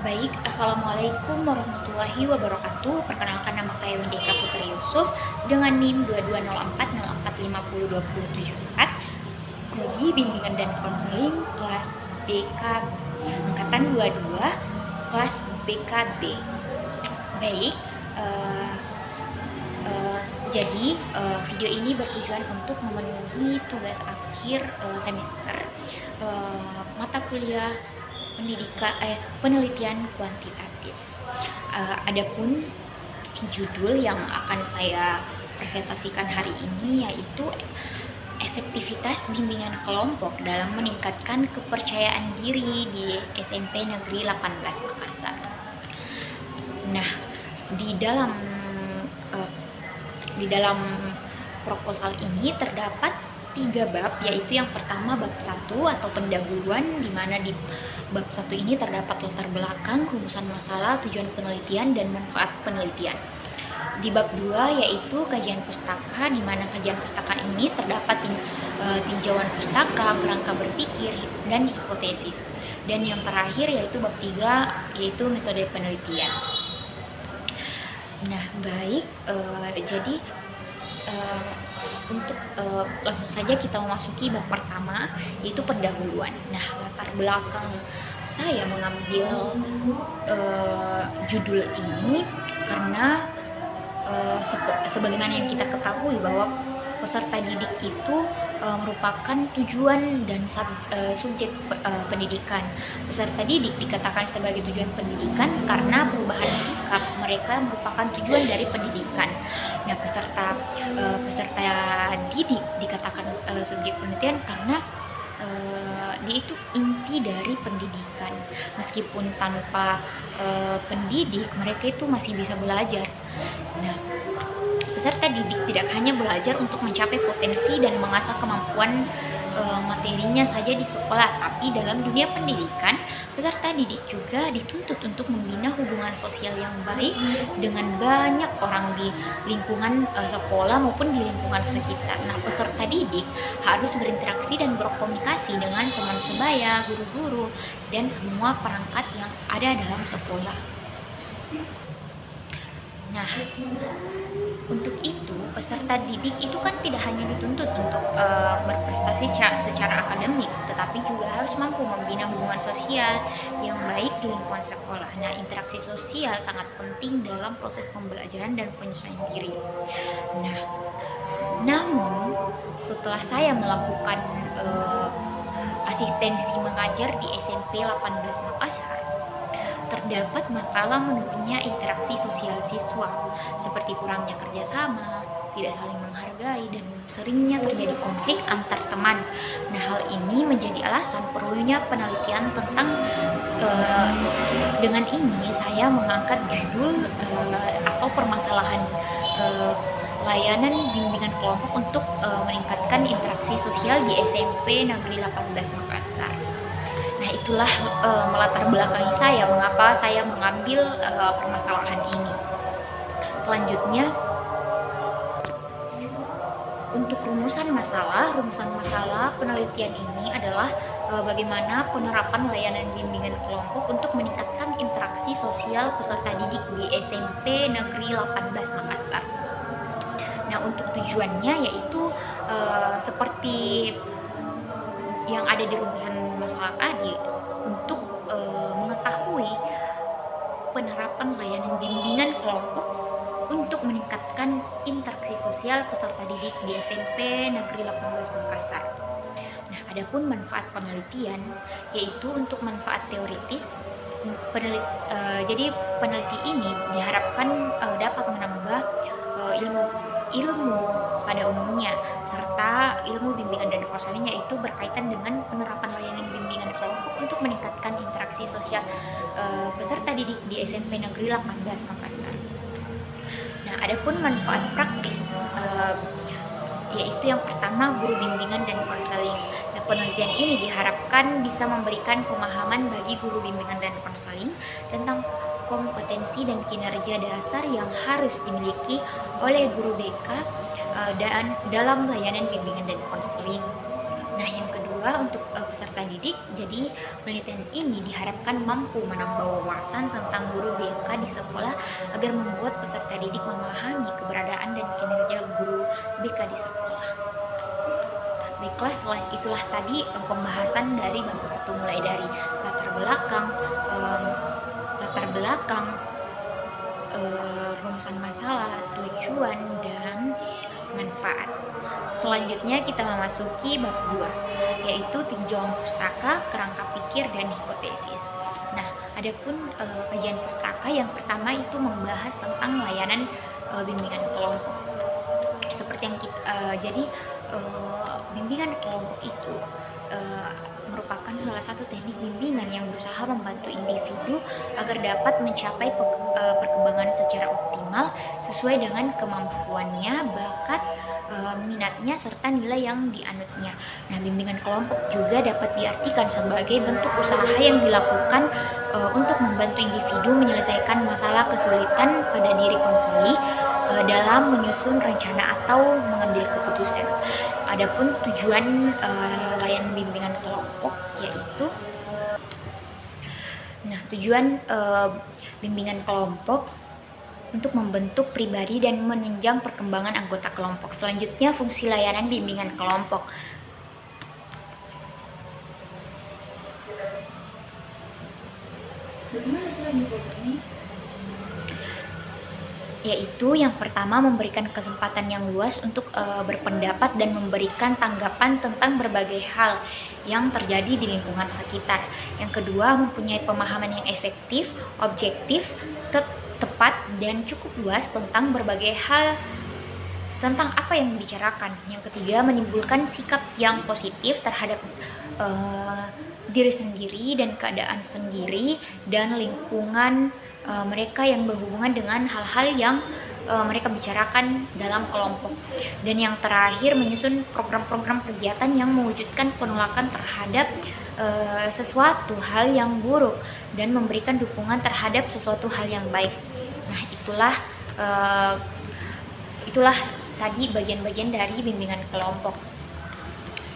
Baik, Assalamualaikum warahmatullahi wabarakatuh. Perkenalkan, nama saya Windeka Putri Yusuf dengan NIM 220404502074 dari Bimbingan dan Konseling kelas BK Angkatan 22 kelas BKB. Baik, jadi video ini bertujuan untuk memenuhi tugas akhir semester mata kuliah penelitian kuantitatif. Adapun judul yang akan saya presentasikan hari ini yaitu efektivitas bimbingan kelompok dalam meningkatkan kepercayaan diri di SMP Negeri 18 Makassar. Nah, di dalam proposal ini terdapat 3 bab, yaitu yang pertama bab 1 atau pendahuluan, di mana di bab 1 ini terdapat latar belakang, rumusan masalah, tujuan penelitian, dan manfaat penelitian. Di bab 2 yaitu kajian pustaka, di mana kajian pustaka ini terdapat tinjauan pustaka, kerangka berpikir, dan hipotesis. Dan yang terakhir yaitu bab 3 yaitu metode penelitian. Nah, baik, jadi untuk langsung saja kita memasuki bab pertama, yaitu pendahuluan. Nah, latar belakang saya mengambil judul ini karena sebagaimana yang kita ketahui bahwa peserta didik itu merupakan tujuan dan subjek pendidikan. Peserta didik dikatakan sebagai tujuan pendidikan karena perubahan sikap mereka merupakan tujuan dari pendidikan. Nah, peserta didik dikatakan subjek penelitian karena dia itu inti dari pendidikan. Meskipun tanpa pendidik, mereka itu masih bisa belajar. Nah, peserta didik tidak hanya belajar untuk mencapai potensi dan mengasah kemampuan materinya saja di sekolah, tapi dalam dunia pendidikan, peserta didik juga dituntut untuk membina hubungan sosial yang baik dengan banyak orang di lingkungan sekolah maupun di lingkungan sekitar. Nah, peserta didik harus berinteraksi dan berkomunikasi dengan teman sebaya, guru-guru, dan semua perangkat yang ada dalam sekolah. Nah, untuk itu peserta didik itu kan tidak hanya dituntut untuk berprestasi secara akademik, tetapi juga harus mampu membina hubungan sosial yang baik di lingkungan sekolah. Nah, interaksi sosial sangat penting dalam proses pembelajaran dan penyesuaian diri. Nah, namun setelah saya melakukan asistensi mengajar di SMP 18 Makassar, terdapat masalah menurunnya interaksi sosial siswa, seperti kurangnya kerjasama, tidak saling menghargai, dan seringnya terjadi konflik antar teman. Nah, hal ini menjadi alasan perlunya penelitian tentang dengan ini saya mengangkat judul atau permasalahan layanan bimbingan kelompok untuk meningkatkan interaksi sosial di SMP Negeri 18 Makassar. Nah, itulah melatar belakangi saya mengapa saya mengambil permasalahan ini. Selanjutnya, untuk rumusan masalah penelitian ini adalah bagaimana penerapan layanan bimbingan kelompok untuk meningkatkan interaksi sosial peserta didik di SMP Negeri 18 Makassar. Nah, untuk tujuannya yaitu seperti yang ada di rumusan masalah tadi, untuk mengetahui penerapan layanan bimbingan kelompok untuk meningkatkan interaksi sosial peserta didik di SMP Negeri 18 Makassar. Nah, adapun manfaat penelitian yaitu untuk manfaat teoritis. Jadi peneliti ini diharapkan dapat menambah ilmu pada umumnya, serta ilmu bimbingan dan konseling, yaitu berkaitan dengan penerapan layanan bimbingan kelompok untuk meningkatkan interaksi sosial peserta didik di SMP Negeri 18 Makassar. Nah, adapun manfaat praktis yaitu yang pertama guru bimbingan dan konseling. Nah, penelitian ini diharapkan bisa memberikan pemahaman bagi guru bimbingan dan konseling tentang kompetensi dan kinerja dasar yang harus dimiliki oleh guru BK dan dalam layanan bimbingan dan konseling. Nah, yang kedua kedua, untuk peserta didik, jadi penelitian ini diharapkan mampu menambah wawasan tentang guru BK di sekolah agar membuat peserta didik memahami keberadaan dan kinerja guru BK di sekolah. Baiklah, selain itulah tadi pembahasan dari bab 1, mulai dari latar belakang, rumusan masalah, tujuan, dan manfaat. Selanjutnya kita memasuki bab 2, yaitu tinjauan pustaka, kerangka pikir, dan hipotesis. Nah, adapun kajian pustaka yang pertama itu membahas tentang layanan bimbingan kelompok. Seperti yang bimbingan kelompok itu merupakan salah satu teknik bimbingan yang berusaha membantu individu agar dapat mencapai perkembangan secara optimal sesuai dengan kemampuannya, bakat, minatnya, serta nilai yang dianutnya. Nah, bimbingan kelompok juga dapat diartikan sebagai bentuk usaha yang dilakukan untuk membantu individu menyelesaikan masalah kesulitan pada diri konseli dalam menyusun rencana atau mengambil keputusan. Adapun tujuan layanan bimbingan kelompok yaitu tujuan bimbingan kelompok untuk membentuk pribadi dan menunjang perkembangan anggota kelompok. Selanjutnya, fungsi layanan bimbingan kelompok. Bagaimana selanjutnya ini? Yaitu yang pertama, memberikan kesempatan yang luas untuk berpendapat dan memberikan tanggapan tentang berbagai hal yang terjadi di lingkungan sekitar. Yang kedua, mempunyai pemahaman yang efektif, objektif, tepat, dan cukup luas tentang berbagai hal tentang apa yang dibicarakan. Yang ketiga, menimbulkan sikap yang positif terhadap diri sendiri dan keadaan sendiri dan lingkungan mereka yang berhubungan dengan hal-hal yang mereka bicarakan dalam kelompok. Dan yang terakhir, menyusun program-program kegiatan yang mewujudkan penolakan terhadap sesuatu hal yang buruk dan memberikan dukungan terhadap sesuatu hal yang baik. Nah, itulah tadi bagian-bagian dari bimbingan kelompok.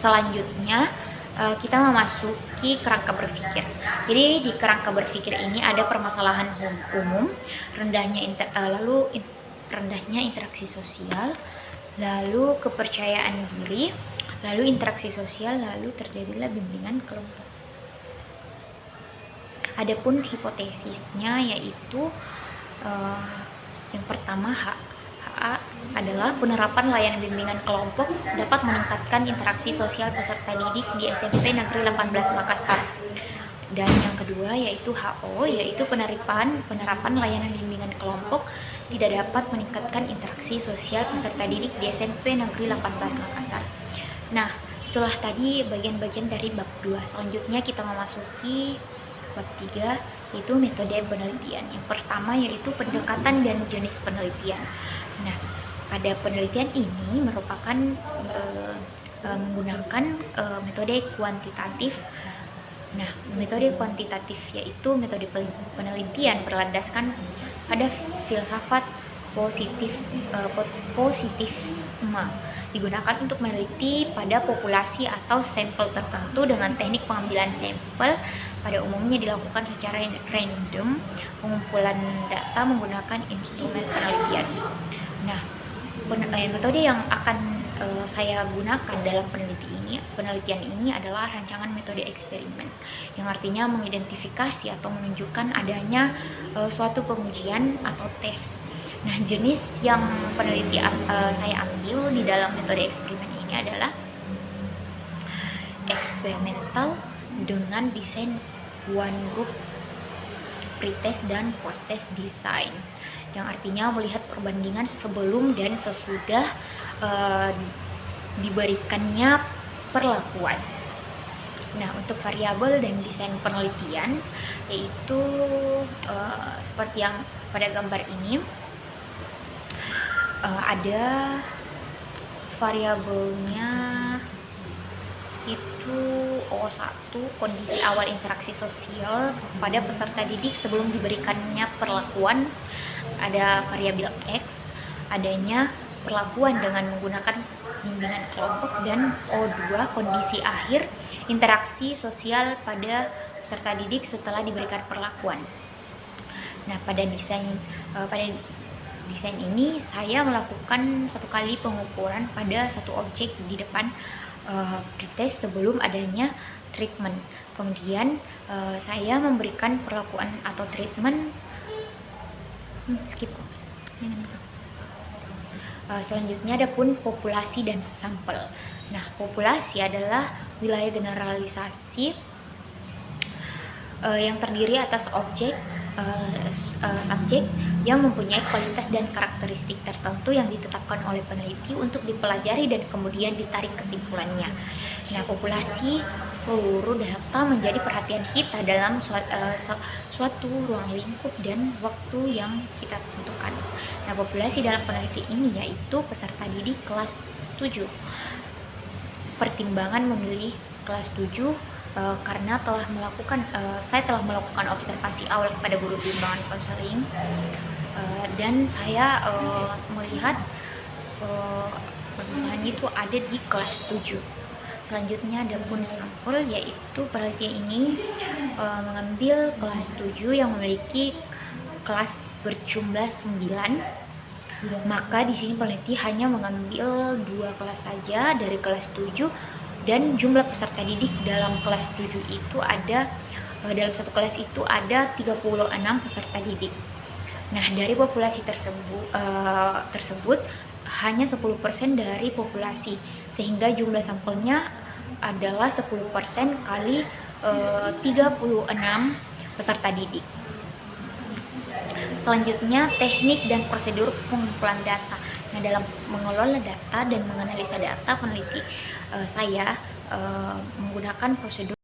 Selanjutnya kita memasuki kerangka berpikir. Jadi di kerangka berpikir ini ada permasalahan umum, rendahnya interaksi sosial, lalu kepercayaan diri, lalu interaksi sosial, lalu terjadilah bimbingan kelompok. Adapun hipotesisnya yaitu yang pertama, HA adalah penerapan layanan bimbingan kelompok dapat meningkatkan interaksi sosial peserta didik di SMP Negeri 18 Makassar. Dan yang kedua yaitu HO, yaitu penerapan layanan bimbingan kelompok tidak dapat meningkatkan interaksi sosial peserta didik di SMP Negeri 18 Makassar. Nah, itulah tadi bagian-bagian dari bab 2. Selanjutnya kita memasuki bab 3, yaitu metode penelitian. Yang pertama yaitu pendekatan dan jenis penelitian. Nah, pada penelitian ini merupakan menggunakan metode kuantitatif. Nah, metode kuantitatif yaitu metode penelitian berlandaskan pada filsafat positivisme, digunakan untuk meneliti pada populasi atau sampel tertentu dengan teknik pengambilan sampel pada umumnya dilakukan secara random, pengumpulan data menggunakan instrumen penelitian. Nah, metode yang akan saya gunakan dalam penelitian ini adalah rancangan metode eksperimen, yang artinya mengidentifikasi atau menunjukkan adanya suatu pengujian atau tes. Nah, jenis yang penelitian saya ambil di dalam metode eksperimen ini adalah eksperimental dengan desain one group, pretest dan post-test design, yang artinya melihat perbandingan sebelum dan sesudah diberikannya perlakuan. Nah, untuk variabel dan desain penelitian yaitu seperti yang pada gambar ini, ada variabelnya itu O1, kondisi awal interaksi sosial pada peserta didik sebelum diberikannya perlakuan. Ada variabel X, adanya perlakuan dengan menggunakan bimbingan kelompok, dan O2 kondisi akhir interaksi sosial pada peserta didik setelah diberikan perlakuan. Nah, pada desain ini saya melakukan satu kali pengukuran pada satu objek di depan pretest sebelum adanya treatment. Kemudian saya memberikan perlakuan atau treatment. Selanjutnya ada pun populasi dan sampel. Nah, populasi adalah wilayah generalisasi yang terdiri atas objek, subjek yang mempunyai kualitas dan karakteristik tertentu yang ditetapkan oleh peneliti untuk dipelajari dan kemudian ditarik kesimpulannya. Nah, populasi seluruh data menjadi perhatian kita dalam suatu ruang lingkup dan waktu yang kita tentukan. Nah, populasi dalam peneliti ini yaitu peserta didik kelas 7. Pertimbangan memilih kelas 7 karena saya telah melakukan observasi awal kepada guru bimbingan konseling, dan saya melihat permasalahan itu ada di kelas 7. Selanjutnya ada pun sampel, yaitu penelitian ini mengambil kelas 7 yang memiliki kelas berjumlah 9. Maka di sini peneliti hanya mengambil 2 kelas saja dari kelas 7, dan jumlah peserta didik dalam kelas 7 itu ada dalam satu kelas itu ada 36 peserta didik. Nah, dari populasi tersebut hanya 10% dari populasi, sehingga jumlah sampelnya adalah 10% kali 36 peserta didik. Selanjutnya, teknik dan prosedur pengumpulan data. Nah, dalam mengelola data dan menganalisa data, peneliti saya menggunakan prosedur